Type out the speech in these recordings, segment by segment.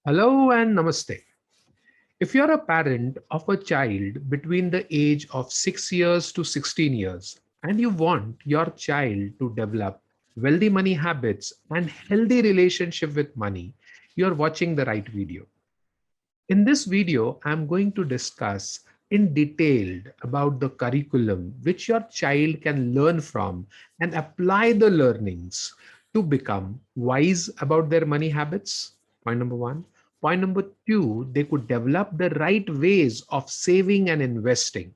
Hello and namaste. If you're a parent of a child between the age of 6 years to 16 years and you want your child to develop wealthy money habits and healthy relationship with money, you're watching the right video. In this video, I'm going to discuss in detail about the curriculum which your child can learn from and apply the learnings to become wise about their money habits. Point number one. Point number two, they could develop the right ways of saving and investing.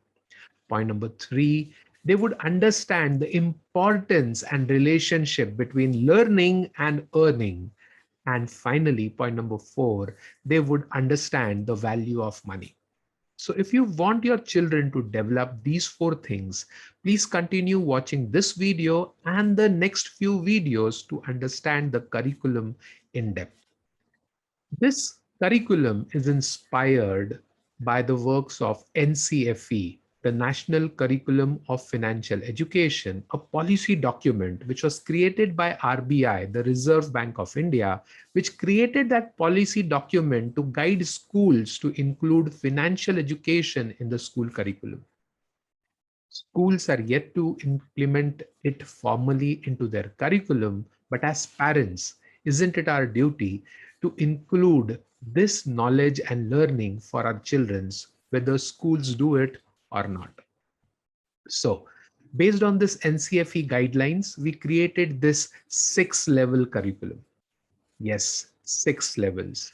Point number three, they would understand the importance and relationship between learning and earning. And finally, point number four, they would understand the value of money. So if you want your children to develop these four things, please continue watching this video and the next few videos to understand the curriculum in depth. This curriculum is inspired by the works of NCFE, the National Curriculum of Financial Education, a policy document which was created by RBI, the Reserve Bank of India, which created that policy document to guide schools to include financial education in the school curriculum. Schools are yet to implement it formally into their curriculum, but as parents, isn't it our duty to include this knowledge and learning for our children, whether schools do it or not? So, based on this NCFE guidelines, we created this 6-level curriculum. Yes, 6 levels.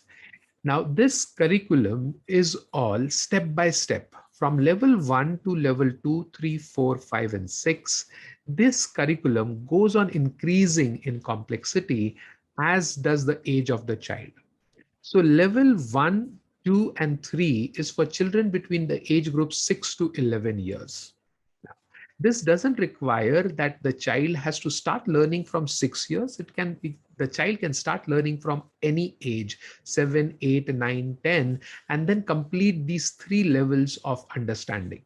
Now, this curriculum is all step by step from level 1 to level 2, 3, 4, 5, and 6. This curriculum goes on increasing in complexity as does the age of the child. So level 1, 2, and 3 is for children between the age group 6 to 11 years. This doesn't require that the child has to start learning from 6 years. It can be the child can start learning from any age, 7, 8, 9, 10, and then complete these 3 levels of understanding.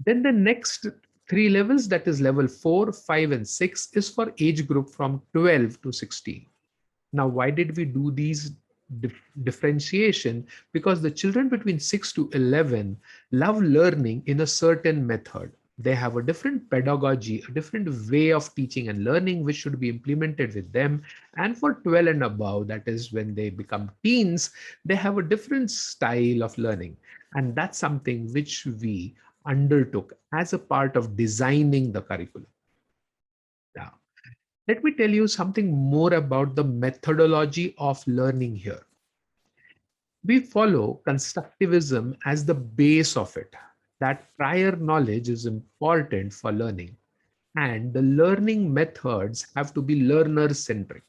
Then the next 3 levels, that is level 4, 5, and 6, is for age group from 12 to 16. Now, why did we do these differentiation? Because the children between 6 to 11 love learning in a certain method. They have a different pedagogy, a different way of teaching and learning, which should be implemented with them. And for 12 and above, that is when they become teens, they have a different style of learning. And that's something which we undertook as a part of designing the curriculum. Now, let me tell you something more about the methodology of learning here. We follow constructivism as the base of it, that prior knowledge is important for learning, and the learning methods have to be learner centric.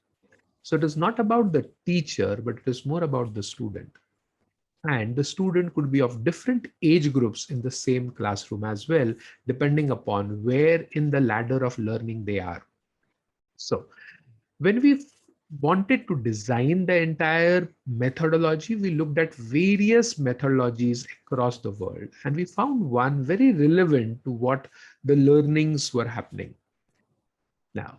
So it is not about the teacher, but it is more about the student. And the student could be of different age groups in the same classroom as well, depending upon where in the ladder of learning they are. So when we wanted to design the entire methodology, we looked at various methodologies across the world, and we found one very relevant to what the learnings were happening. Now,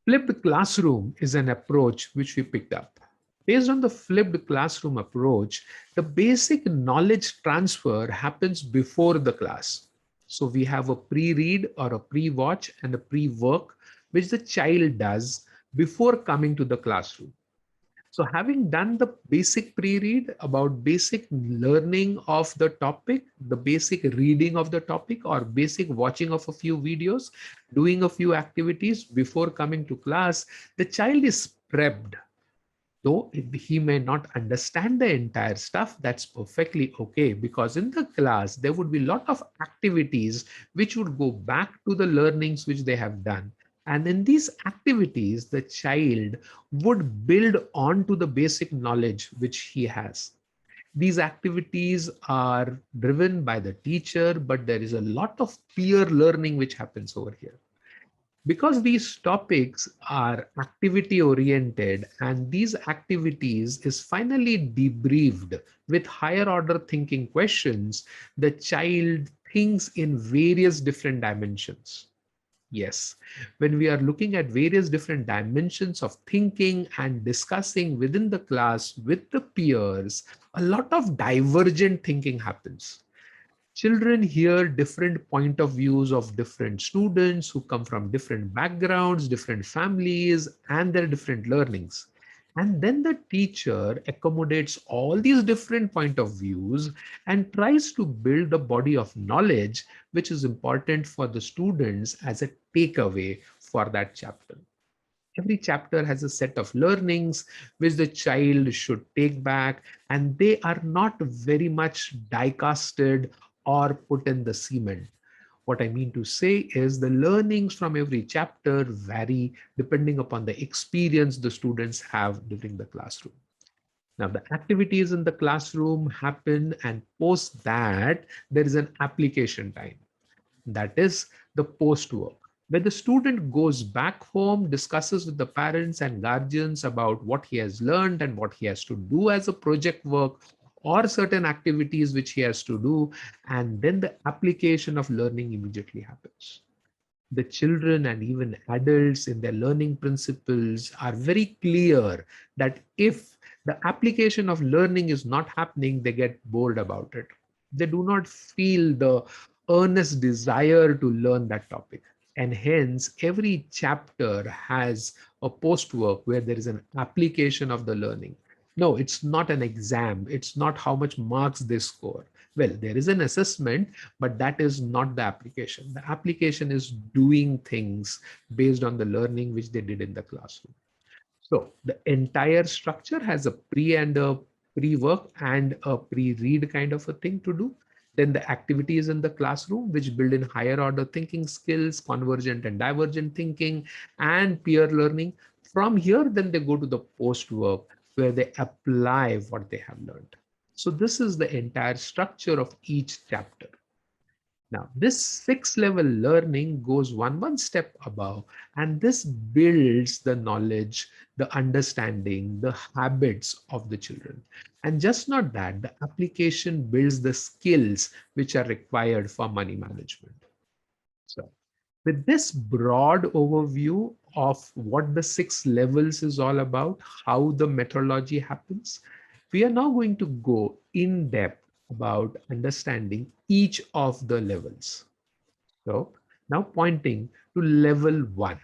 flipped classroom is an approach which we picked up. Based on the flipped classroom approach, the basic knowledge transfer happens before the class. So we have a pre-read or a pre-watch and a pre-work, which the child does before coming to the classroom. So having done the basic pre-read about basic learning of the topic, the basic reading of the topic or basic watching of a few videos, doing a few activities before coming to class, the child is prepped. Though he may not understand the entire stuff, that's perfectly okay, because in the class, there would be a lot of activities which would go back to the learnings which they have done. And in these activities, the child would build on to the basic knowledge which he has. These activities are driven by the teacher, but there is a lot of peer learning which happens over here. Because these topics are activity oriented and these activities is finally debriefed with higher order thinking questions, the child thinks in various different dimensions. Yes, when we are looking at various different dimensions of thinking and discussing within the class with the peers, a lot of divergent thinking happens. Children hear different point of views of different students who come from different backgrounds, different families, and their different learnings. And then the teacher accommodates all these different point of views and tries to build a body of knowledge which is important for the students as a takeaway for that chapter. Every chapter has a set of learnings which the child should take back, and they are not very much die-casted or put in the cement. What I mean to say is the learnings from every chapter vary depending upon the experience the students have during the classroom. Now, the activities in the classroom happen, and post that, there is an application time. That is the post work, where the student goes back home, discusses with the parents and guardians about what he has learned and what he has to do as a project work or certain activities which he has to do. And then the application of learning immediately happens. The children and even adults in their learning principles are very clear that if the application of learning is not happening, they get bored about it. They do not feel the earnest desire to learn that topic. And hence, every chapter has a post work where there is an application of the learning. No, it's not an exam. It's not how much marks they score. Well, there is an assessment, but that is not the application. The application is doing things based on the learning which they did in the classroom. So the entire structure has a pre and a pre-work and a pre-read kind of a thing to do. Then the activities in the classroom, which build in higher order thinking skills, convergent and divergent thinking, and peer learning. From here, then they go to the post-work where they apply what they have learned. So this is the entire structure of each chapter. Now, this six level learning goes one step above, and this builds the knowledge, the understanding, the habits of the children. And just not that, the application builds the skills which are required for money management. So, with this broad overview of what the six levels is all about, how the methodology happens, we are now going to go in depth about understanding each of the levels. So now pointing to level one.